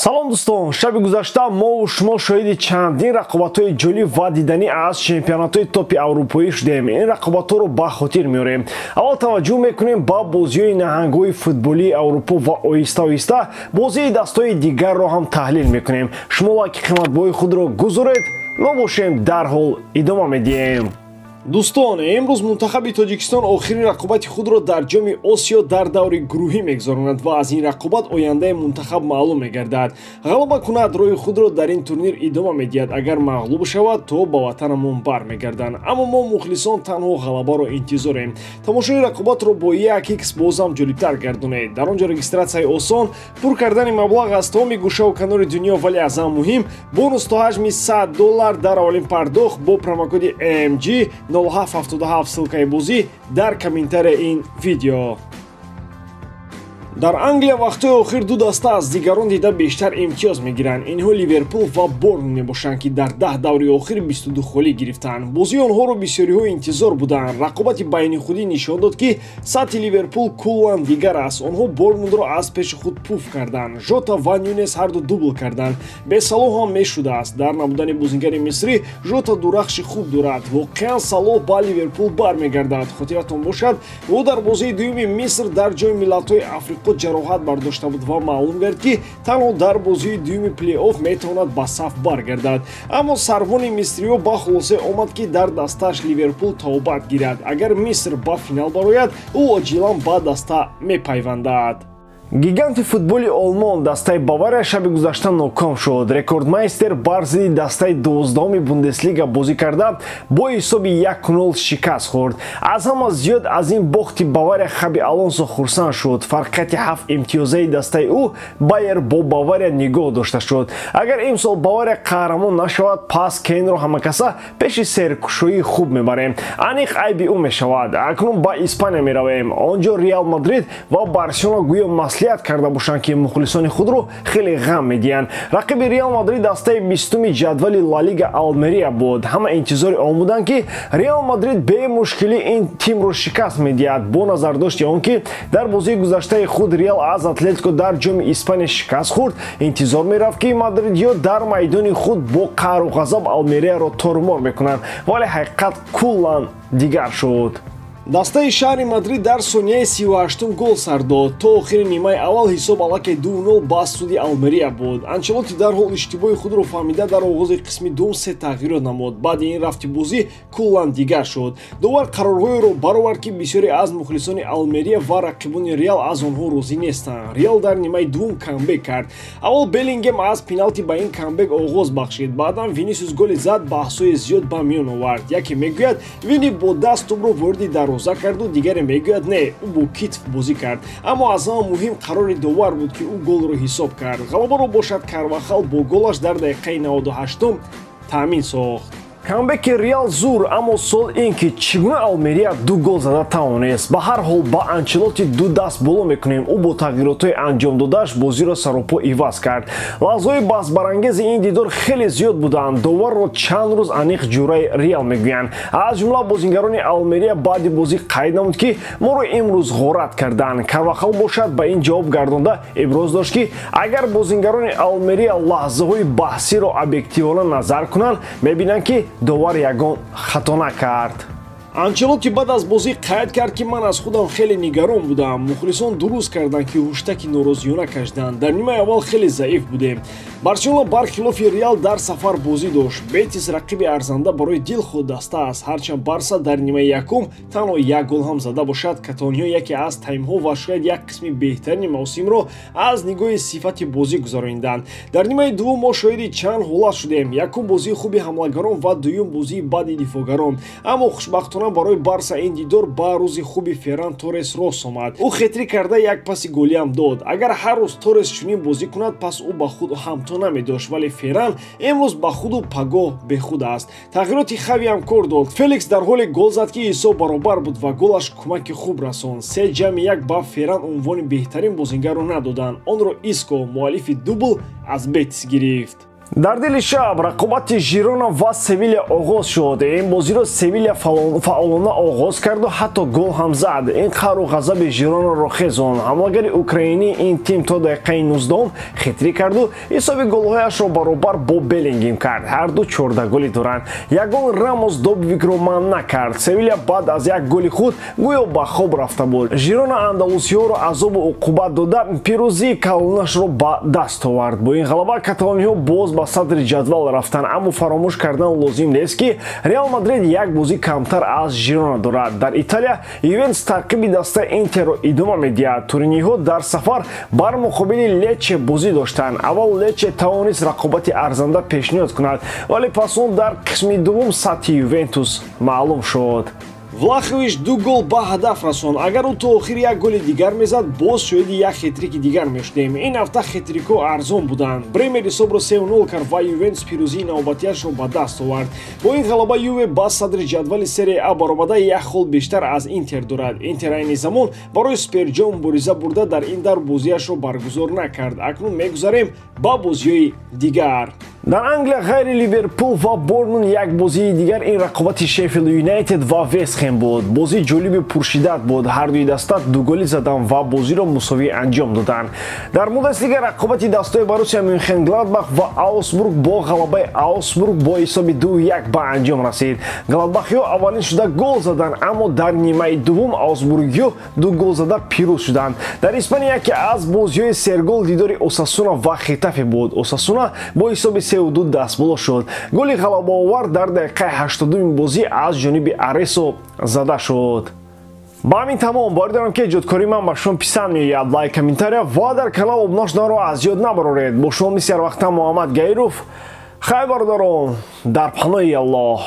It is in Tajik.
салом дӯстон, шаби гузашта мо шумо шоҳиди чандин рақобатҳои ҷолиб ва диданӣ аз чемпионатҳои топи аврупоӣ шудем. Ин рақобатҳоро ба хотир меорем. Аввал таваҷҷӯҳ мекунем ба бозиҳои наҳангҳои футболии Аврупо ва оҳиста-оҳиста бозии дастҳои дигарро ҳам таҳлил мекунем. Шумо лайки қиматбоҳои худро гузоред, мо бошем дарҳол идома медиҳем. Дӯстон, имрӯз мунтахаби Тоҷикистон охирин рақобати худро дар ҷоми Осиё дар даври гурӯҳӣ мегузаронад ва аз ин рақобат ояндаи мунтахаб маълум мегардад. Ғалаба кунад роҳи худро дар ин турнир идома медиҳад. Агар мағлуб шавад, то ба ватанамон бармегарданд. Аммо мо мухлисон танҳо ғалабаро интизорем. Тамошои рақобатро бо Якикс бозам ҷолибтар гардонед. Дар он ҷо регистратсияи осон, пур кардани маблағ аз тамоми гӯшаву канори дунё, вале аз ҳам муҳим, бонус то ҳаҷми $100 дар аввалин пардохт бо промокоди AMG 0777 ссилкаи бозӣ дар комментарияи ин видео. Дар Англия вақтҳои охир ду даста аз дигарон дида бештар имтиёз мегиранд. Инҳо Ливерпул ва Борн мебошанд, ки дар 10 даври охир 22 холӣ гирифтанд. Бозии онҳоро бисёриҳо интизор буданд. Рақобати байни худӣ нишон дод, ки сатҳи Ливерпул куллан дигар аст. Онҳо Борнмутро аз пеши худ пуф карданд. Жота ва Нюнес ҳарду дубл карданд. Бесалоҳ ҳам мешудааст. Дар набудани бозигари мисрӣ Жота дурахши хуб дорад. Воқеан Салоҳ ба Ливерпул бармегардад. Хотиратон бошад, ӯ дар бозии дуюми Миср дар ҷои миллатҳои Африқа ҷароҳат бардошта буд ва маълум гардид, ки танҳо дар бозии дуюми плей-офф метавонад ба саф баргардад. Аммо сарвони мисриё ба хулосе омад, ки дар дастааш Ливерпул тавобат гирад. Агар Миср ба финал барояд, ӯ оҷилан ба даста мепайвандад. Гиганти футболи Олмон дастаи Бавария шаби гузашта ноком шуд. Рекордмайстер бар зидди дастаи 12-уми Бундеслига бозӣ карда бо ҳисоби 1-0 шикаст хӯрд. Аз ҳама зиёд аз ин бохти Бавария Хаби Алонсо хурсанд шуд. Фарқияти 7 имтиёзаи дастаи ӯ Байер бо Бавария нигоҳ дошта шуд. Агар имсол Бавария қаҳрамон нашавад, пас Кейнро ҳамакаса пеши серкушоии хуб мебарем. Аниқ айби ӯ мешавад. Акнун ба Испания меравем. Он ҷо Реал Мадрид ва Барселона гӯё маслиҳат карда бошанд, ки мухлисони худро хеле ғам медиҳанд. Рақиби Реал Мадрид дастаи 20-уми ҷадвали Ла Лига Алмерия буд. Ҳама интизори он буданд, ки Реал Мадрид бе мушкилӣ ин тимро шикаст медиҳад. Бо назардошти он, ки дар бозии гузаштаи худ Реал аз Атлетико дар ҷоми Испания шикаст хӯрд, интизор мерафт, ки мадридиё дар майдони худ бо қаҳру ғазаб Алмерияро тормор мекунанд. Вале ҳақиқат куллан дигар шуд. Дастаи шаҳри Мадрид дар сонияи 38-ум гол сар дод. То охири нимаи аввал ҳисоб аллакай 2-0 ба суди Алмерия буд. Анчелоти дарҳол иштибоҳи худро фаҳмида дар оғози қисми дум се тағйирот намуд. Баъди ин рафти бозӣ куллан дигар шуд. Довар қарорҳоеро баровард, ки бисёре аз мухлисони Алмерия ва рақибони Реал аз онҳо розӣ нестанд. Реал дар нимаи дуввум камбек кард. Аввал Беллингем аз пеналти ба ин камбек оғоз бахшид. Баъдан Винисиус голи зад, баҳсҳои зиёд ба миён овард. Яке мегӯяд Вини бо даст тӯбро ворди дароза карду, дигаре мегӯяд не, ӯ бо китф бозӣ кард. Аммо аз ҳама муҳим қарори довар буд, ки ӯ голро ҳисоб кард. Ғалабаро бошад Карвахал бо голаш дар дақиқаи 98-ум таъмин сохт. Камбеки Реал зур, аммо сол ин ки чӣ гуна Алмерия 2 гол зада тавонист. Ба ҳар ҳол ба Анчелоти 2 даст боло мекунем. Ӯ бо тағйиротҳои анҷом додааш бозиро саропо иваз кард. Лаҳзаҳои баҳсбарангези ин дидор хеле зиёд буданд. Доварро чанд рӯз аниқ ҷураи Реал мегӯянд. Аз ҷумла бозигарони Алмерия баъди бозӣ қайд намуд, ки моро имрӯз ғорат карданд. Карвахал бошад ба ин ҷавоб гардонда иброз дошт, ки агар бозигарони Алмерия лаҳзаҳои баҳсиро объективона назар кунанд, мебинанд, ки довар ягон хато накард. Анчелоти баъд аз бозӣ қайд кард, ки ман аз худам хеле нигарон будам. Мухлисон дуруст карданд, ки ҳуштаки норозиёна кашиданд. Дар нимаи аввал хеле заиф будем. Барселона бархилофи Реал дар сафар бозӣ дошт. Бетис рақиби арзанда барои дилхуд даста аст. Ҳарчанд Барса дар нимаи якум танҳо 1 гол ҳам зада бошад, Катониё яке аз таймҳо ва шояд як қисми беҳтарини мавсимро аз нигоҳи сифати бозӣ гузаронинданд. Дар нимаи дуввум мо шоҳиди чанд ҳолат шудем. Якум бозии хуби ҳамлагарон ва дуюм бозии баъди дифоъгарон. Аммо хушбахтона барои Барса ин дидор ба рӯзи хуби Ферран Торрес рост омад. Ӯ хетрик карда як паси голиам дод. Агар ҳар рӯз Торрес чунин бозӣ кунад, пас ӯ ба худ ҳамто намедошт, вале Ферран имрӯз ба худу пагоҳ бехуд аст. Тағйироти Хави ҳам кор дод. Феликс дар ҳоли гол зад, ки ҳисоб баробар буд ва голаш кӯмаки хуб расон. 3-1 ба Ферран унвони беҳтарин бозигарро надоданд. Онро Иско, муаллифи дубл, аз Бетис гирифт. дар дили шаб рақобати Жирона ва Севилья оғоз шуд. Ин бозиро Севилья фаъолона оғоз карду, ҳатто гол ҳам зад. Ин қару ғазаби Жиронаро хезон. ҳамлагари украинӣ ин тим то дақиқаи 19 хитри карду, ҳисоби голҳояшро баробар бо Беллингем кард. ҳарду 14 голи доранд. Ягон Рамос Добвикро манъ накард. Севилья баъд аз як голи худ гӯё ба хоб рафта буд. Жирона андалусиёро азобу уқубат дода пирӯзии калонашро ба даст овард. Бо ин ғалаба каталониҳо боз ба садри ҷадвал рафтан, аммо фаромӯш кардан лозим нест ки Реал Мадрид як бозӣ камтар аз Жирона дорад. Дар Италия Ювентус таркиби даста Интерро идома медиҳад. Туриниҳо дар сафар бар муқобили Лече бозӣ доштанд. Аввал Лече тавонист рақобати арзанда пешниҳод кунад, вале пас он дар қисми дуввум сатҳи Ювентус маълум шуд. Влахович 2 гол ба ҳадаф расон. Агар ӯ то охир як голи дигар мезад, боз шоиди як хетрики дигар мешудем. Ин ҳафта хетрикҳо арзон буданд. Бремер ҳисобро 3-0 кард ва Ювентус пирӯзии навбатиашро ба даст овард. Бо ин ғалаба Юве ба садри ҷадвали серия А баромада як хол бештар аз Интер дорад. Интер айни замон барои суперҷом мубориза бурда дар ин дар бозиашро баргузор накард. Акнун мегузарем ба бозиҳои дигар. Дар Англия ғайри Ливерпул ва Борнмут як бозии дигар ин рақобати Шеффилд Юнайтед ва Вест Хэм буд. Бозии ҷолиби пуршиддат буд. Ҳардуи даста 2 голи задан ва бозиро мусовӣ анҷом доданд. Дар Бундеслига рақобати дастои Боруссия Мюнхен-Гладбах ва Аусбург бо ғалабаи Аусбург бо ҳисоби 2-1 ба анҷом расид. Гладбахиҳо аввалин шуда гол заданд, аммо дар нимаи дуввум Аусбургиҳо 2 гол зада пирӯз шуданд. Дар Испания яке аз бозиҳои сергол дидори Осасуна ва Хетафе буд. Осасуна бо ҳисоби 3-2 дастболо шуд. Голи ғалабаовар дар дақиқаи 80 бозӣ аз ҷониби Аресо зада шуд. ба ҳамин тамом бори дорам ки эҷодкории ман ба шумо писанд меояд. Лайк, комментария ва дар канал обуна шуданро аз ёд набароред. Бо шумо мисли ҳар вақта Муҳаммад Гайров. Хай бародарон, дар паноҳи Аллоҳ.